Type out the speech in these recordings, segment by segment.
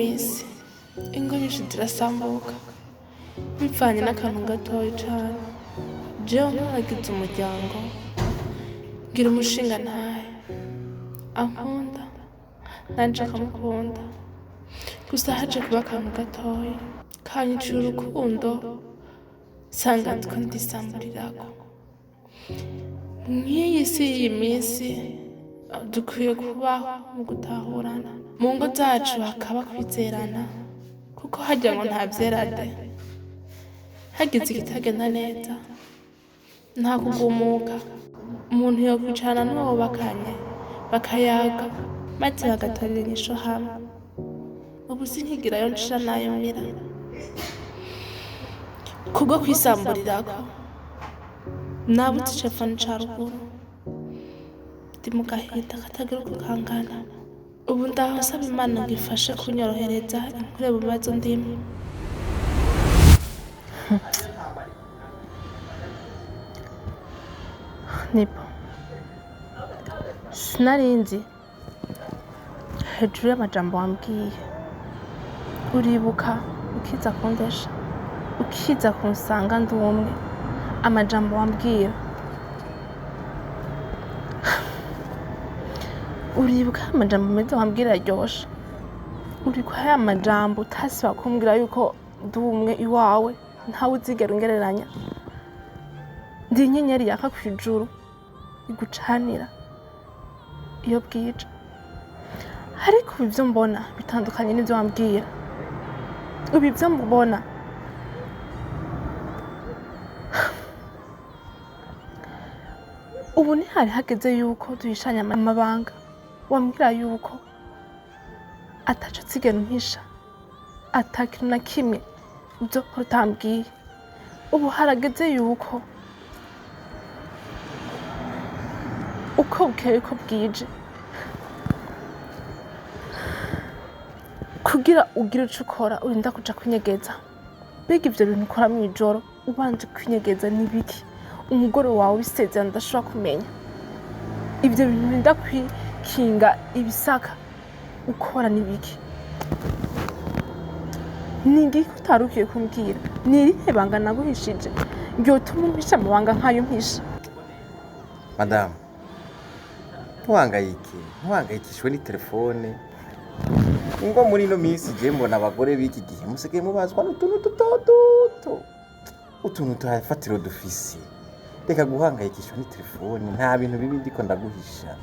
minsi ingo nyinshi zirasambuka bivanye n'akantu gatoya cane. Jewe nk'abagize umuryango ngira umushinga ntahe ankunda nanje akamukunda, gusa haje kuba akantu gatoya kanyiciye urukundo nsanga ndiko ndisamburirako. Nk'iyi si y'iyi minsi dukwiye kubaho mu gutahurana, mu ngo zacu hakaba kwizerana, kuko harya ngo nta vyerade. Hagize ikitagenda neza nta kugumuka, umuntu yokwicarana n'uwo bubakanye bakayaga maze bagatorera inyishu hamwe. Ubu sinkigirayo nshira nayo mira kubwo kwisamburirako. Nabuze icefano ca ruguru ndi mu gahinda katagira uko kangana. Ubu ndaho nsaba Imana ngo ifashe kunyorohereza inkure mu bibazo ndimo. Nipo, sinarinzi hejuru y'amajambo wambwiye. Uribuka ukiza kundesha, ukiza kunsanga ndi umwe, amajambo wambwira. Uribuka amajambo meza wambwira aryoshe. Uribuka ya majambo utasiba kumbwira yuko ndi umwe iwawe, ntawe uzigera ungereranya. Ndi inyenyeri yaka kw'ijuru igucanira iyo bwije. Ariko ubu ivyo mbona bitandukanye n'ivyo wambwira. Ubu ivyo mbona ubu ntihari hageze yuko duhishanya amabanga. Wambwira yuko ataco tsigera umpisha, ata kintu na kimwe uzokora utambwiye. Ubu harageze yuko uko bukeye uko bwije, kugira ugire ico ukora urinda kuja kwinyegeza. Mbega ivyo bintu ukora mw'ijoro ubanje kwinyegeza ni biki? Umugore wawe w'isezerano udashobora kumenya. Ivyo bintu urinda kwikinga ibisaka ukora ni biki? Ni ngiki utari ukwiye kumbwira? Ni irihe banga naguhishije ryotuma umpisha amabanga nk'ayo mpisha? Madamu, ntuhangayikishwe ni telefone. Ngo muri ino minsi je mbona abagore b'iki gihe musigaye mubazwa n'utuntu duto, utuntu tuhafatiro dufise. Reka guhangayikishwa ni telefone, nta bintu bibi ndiko ndaguhisha.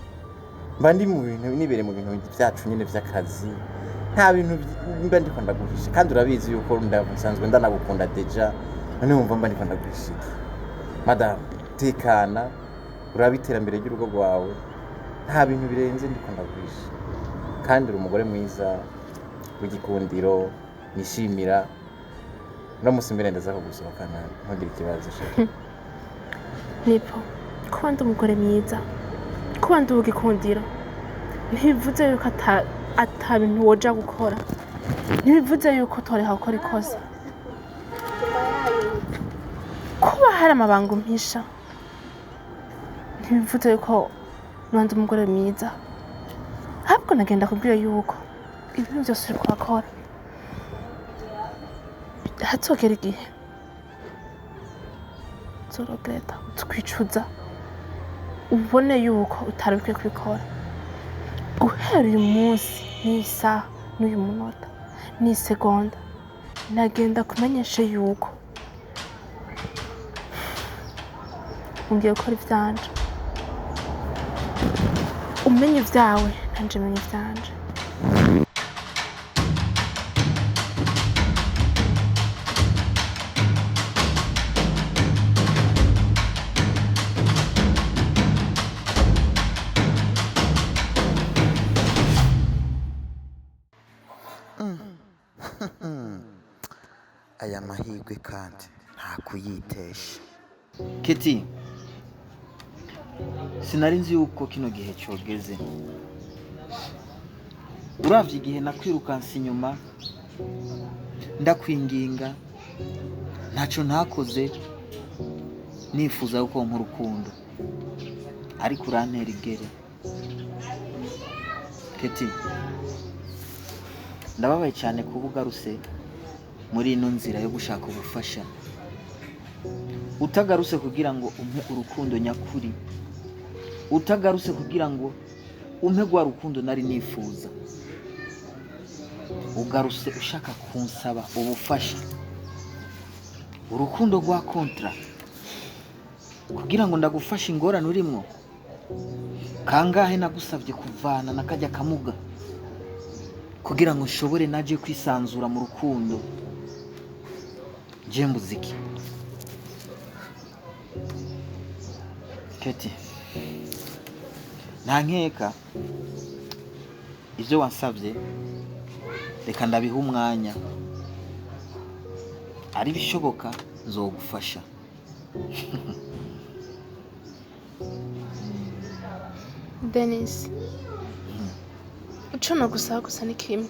Mba ndi mu bintu nibere mu bintu byacu nyine vy'akazi, nta bintu mba ndiko ndaguhisha. Kandi urabizi yuko nsanzwe ndanagukunda deja, none wumva mba ndiko ndaguhisha. Madamu, tekana, uraba iterambere ry'urugo rwawe, nta bintu birenze ndiko ndaguhisha. Kandi uri umugore mwiza w'igikundiro nishimira. No musimbere ndaza kugusohokana ntugire ikibazo. Nipo, kuba ndi umugore mwiza, kuba ndi uw'igikundiro ntibivuze yuko ata bintu woja gukora. Ntibivuze yuko utoreka gukora ikosa. Kuba hari amabanga umpisha ntibivuze yuko ndi umugore mwiza. Ahubwo nagenda kubwira yuko ibintu byose uriko urakora hazogera igihe uzorogereta utwicuza, ubone yuko utari bikwiye kubikora. Guhera uyu munsi n'isaha n'uyu munota n'isegonda nagenda kumenyesha yuko ungiye gukora ivyanje. Umenye ivyawe nanje menye ivyanje. Aya mahirwe kandi nta kuyitesha. Keti, sinari nzi yuko kino gihe cyogeze. Uravye igihe nakwirukansa inyuma ndakwinginga, ntaco ntakoze nifuza yuko mu rukundo, ariko urantera igere. Keti, ndababaye cyane kuba ugarutse muri ino nzira yo gushaka ubufasha, utagarutse kugira ngo umpe urukundo nyakuri, utagarutse kugira ngo umpe rwa rukundo nari nifuza, ugarutse ushaka kunsaba ubufasha, urukundo rwa kontra, kugira ngo ndagufashe ingorane urimo. Kangahe nagusabye kuvana nakajya kamuga kugira ngo nshobore naje kwisanzura mu rukundo. Je muziki Keti, nta nkeka ibyo wansabye reka ndabiha umwanya, ari bishoboka nzogufasha. Dennis, icyo nagusaba gusa ni kimwe,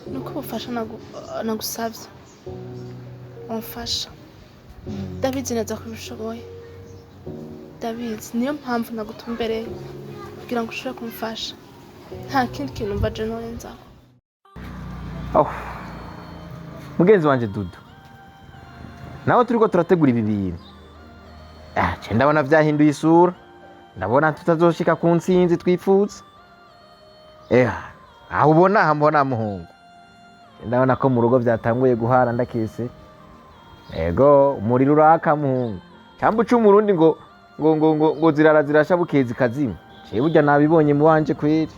ni uko ubufasha nagusabye wamfasha. Ndabizi neza ko ubishoboye, ndabizi, niyo mpamvu nagutumbereye kugira ngo ushobore kumfasha. Nta kindi kintu mva je norenzaho. Mugenzi wanje Dudu, nawe turiko turategura ibi bintu, ndabona vyahinduye isura, ndabona tutazoshika ku ntsinzi twifuza. Aho ubona mbona muhungu, ndabona ko mu rugo vyatanguye guhara ndakese. Ego umuriro uraka muhungu, cyangwa uca umurundi ngo zirara zirasha bukezi kazima. Je burya nabibonye mu wanje kweri.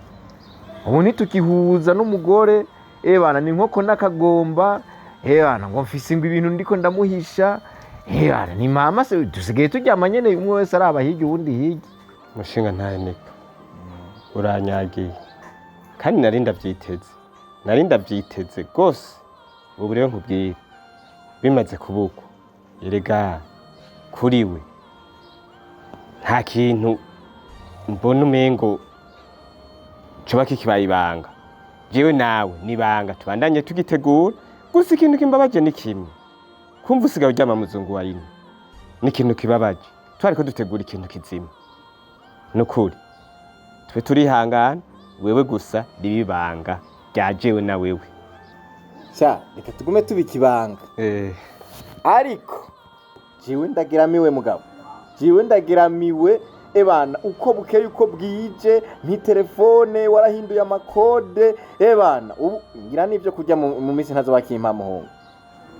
Ubu ntitukihuza n'umugore, bana ni nkoko nakagomba, bana ngo mfise ngo ibintu ndiko ndamuhisha, bana ni mama se dusigaye turyama nyene umwe wese araba hirya uwundi hirya. Mushinga ntaye Nipo, uranyagiye kandi nari ndabyiteze rwose. Ubu rero nkubwire bimaze kubuko, erega kuri we nta kintu mbona umengo coba kikibaye ibanga. Jewe nawe nibanga tubandanye tugitegura, gusa ikintu kimbabaje ni kimwe, kumva usigaye uryama muzungu wa ine ni ikintu kibabaje. Twariko dutegura ikintu kizima nukuri, twe turihangana, wewe gusa ribibanga rya jewe na wewe. Sha reka tugume tubikibanga. Ariko jewe ndagiramiwe mugabo, jewe ndagiramiwe. Bana uko bukeye uko bwije, nti telefone warahinduye amakode. Bana ubu ngira nivyo kujya mu misi ntazo bakimpa muhungu,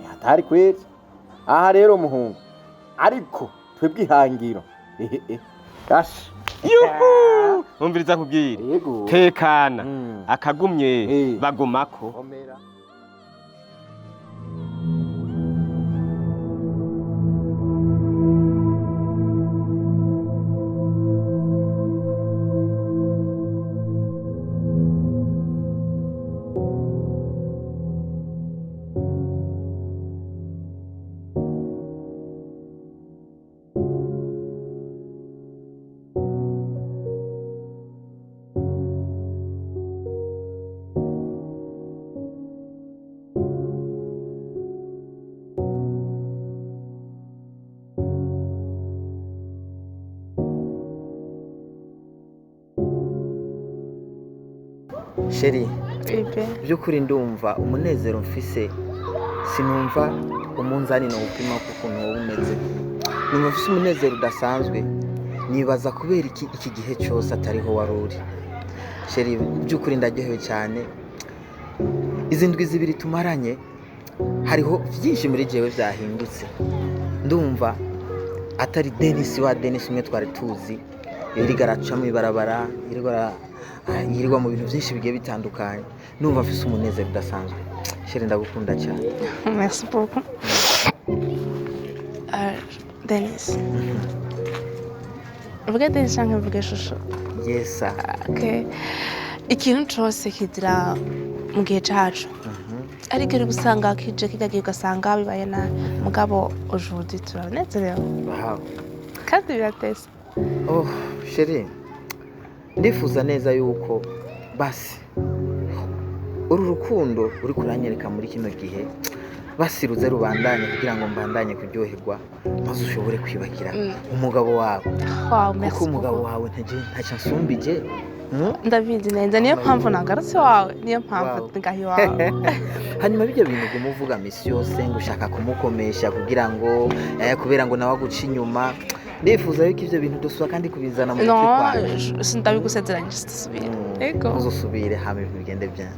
hatari kweri. Aha rero muhungu, ariko twebwe ihangiro gashi yuhu umviriza kubwira tekana akagumye bagumako. Sheri, by'ukuri ndumva umunezero mfise, sinumva umunzani no upima kuko no umeze. Numva mfise umunezero udasanzwe, nibaza kubera iki gihe cyose atariho waruri. Sheri, by'ukuri ndaryohewe cyane. Izindwi zibiri tumaranye hariho byinshi muri jewe byahindutse. Ndumva atari Dennis wa Dennis umwe twari tuzi, irigaraca mu ibarabara, yirirwa mu bintu byinshi bigiye bitandukanye. Numva afise umunezero udasanzwe. Sheri, ndagukunda cyane. Merci beaucoup. Dennis. Uvuge Dennis cyangwa uvuge Shusho? Yes. Okay. Ikintu cyose kigira mu gihe cyacu. Ariko uri gusanga kije kijya ugasanga bibaye nabi. Mugabo aujourd'hui turanezerewe. Wow. Kandi biratese. Oh, Sheri. Ndifuza neza yuko basi uru rukundo uri kuranyereka muri kino gihe basiruze rubandanye kugira ngo mbandanye kuryoherwa, maze ushobore kwibagira umugabo wawe. Wow, merci. Kuko umugabo wawe ntacyo nsumbije. ndabizi neza niyo mpamvu nagarutse wawe niyo mpamvu ngahi wawe hanyuma bijya bintu kumuvuga misi yose ngo ushaka kumukomesha kugira ngo kubera ngo nawe aguca inyuma ndifuza yuko ivyo bintu dusubira kandi kubizana mu mutwe kwawe sindabigusezeranyije sisubire ego uzosubire hame bigende bien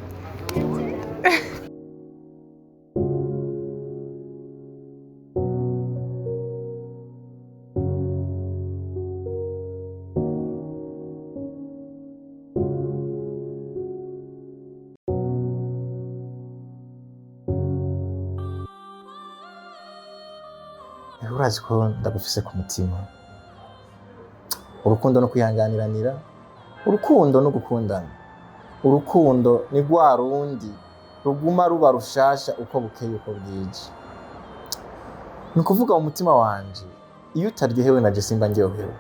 urazi ko ndagufise ku mutima urukundo no kwihanganiranira urukundo no gukundana urukundo ni rwa rundi ruguma ruba rushasha uko bukeye uko bwije ni ukuvuga mu mutima wanje iyo utaryohewe naje simba ndyohewe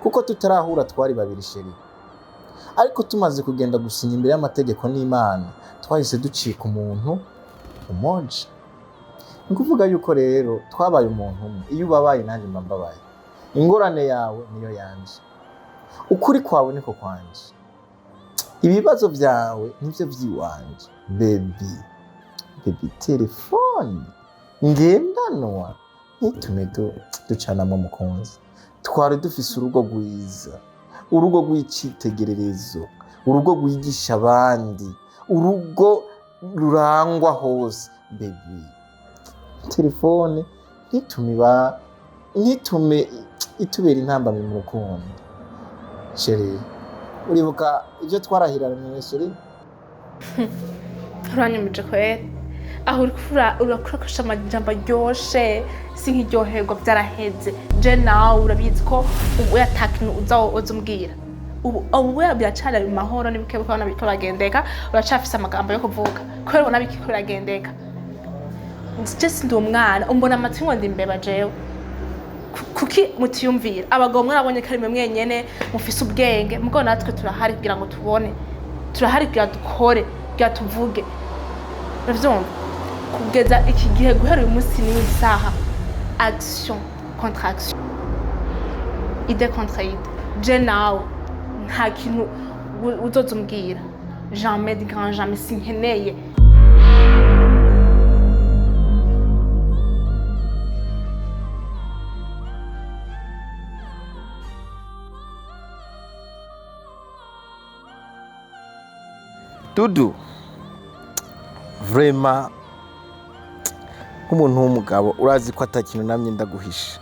kuko tutarahura twari babiri sheri ariko tumaze kugenda gusinya imbere y'amategeko n'Imana twahise ducika umuntu umoja ni ukuvuga yuko rero twabaye umuntu umwe iyo ubabaye nanjye mba mbabaye ingorane yawe niyo yanje ukuri kwawe niko kwanje ibibazo byawe nivyo vyiwanje baby telefone ngendanwa nitume ducanamo mukunzi twari dufise urugo rwiza urugo rw'icitegererezo urugo rwigisha abandi urugo rurangwa hose baby telefone ntitume itubera intambamyi mu rukundo sheri uribuka ibyo twarahiranye sheri uranyumije kwera aho urakoresha amajambo aryoshe si nk'iryoherwa byaraheze je nawe urabizi ko ubu yatakintu uza umbwira ubu biracari mu mahoro n'ibikebuke ubona biriko biragendeka uracafise amagambo yo kuvuga kubera ubona biriko biragendeka je sindi umwana umbona amatingo ndi imbeba jewe kuki mutiyumvira abagabo mwarabonye ko ari mwe mwenyene mufise ubwenge mugabo natwe turahari kugira ngo tubone turahari kugira dukore kugira tuvuge uravyumva kugeza iki gihe guhera uyu munsi n'isaha action contre action idée contre idée je nawe nta kintu uzoza umbwira jamais de grand jamais sinkeneye Dudu vraiment nk'umuntu w'umugabo urazi ko atakintu namye ndaguhisha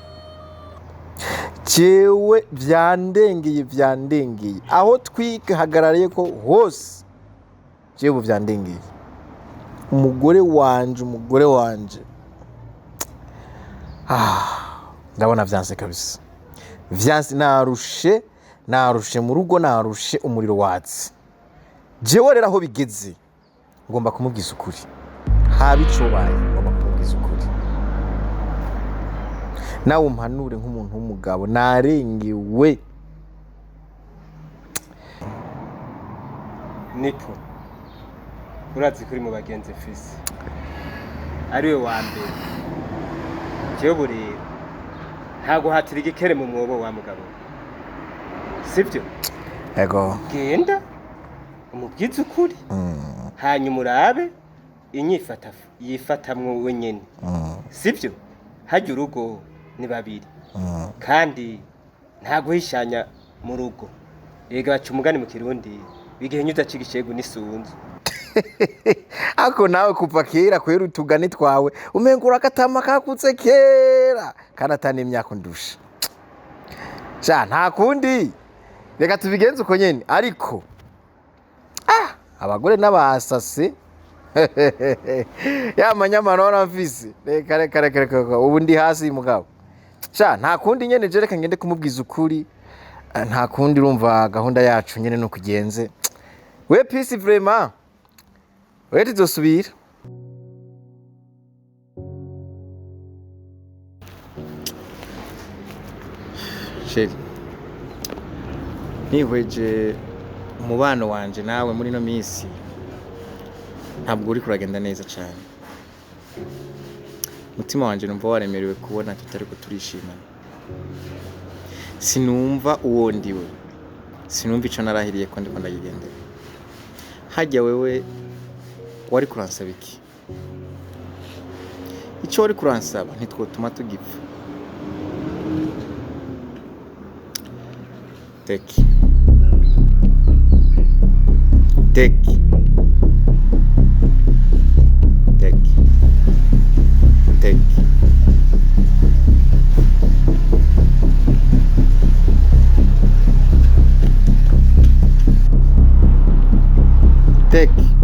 jewe vyandengeye aho twihagarariye ko hose jewe vyandengeye umugore wanje ndabona vyanse kabisa vyanse narushe mu rugo narushe umuriro watsi jewe rero aho bigeze ngomba kumubwiza ukuri habicobaye ngomba kumubwiza ukuri nawe umpanure nk'umuntu w'umugabo narengewe Nipo urazi kuri mu bagenzi mfise ariwe wa mbere jewe burera ntago hatira igikere mu mwobo wa mugabo sivyo ego genda umubwiza ukuri hanyuma urabe yifatamwo wenyene sivyo hajya urugo ni babiri kandi nta guhishanya mu rugo ega baca umugani mu kirundi bigihe udaciga icego n'isunzu ako nawe kuva kera kwera utugani twawe umenga urakatama kakutse kera kandi atani imyaka ndusha sha nta kundi reka tubigenze uko nyene ariko abagore n'abasase ya manyamanora mfise reka ubu ndi hasi mugabo sha nta kundi nyene je reka ngende kumubwiza ukuri nta kundi urumva gahunda yacu nyene no kugenze we peace vraiment we tuzosubira sheri nihweje umubano wanje nawe muri no minsi ntabwo uri kuragenda neza cyane umutima wanje numva waremerewe kubona tutari ko turishimana sinumva uwo ndiwe sinumva ico narahiriye ko ndiko ndayigendera. Hajya wewe wari kuransaba iki? Ico wari kuransaba ntitwotuma tugipfa. Teki. Teki. Teki. Teki. Teki.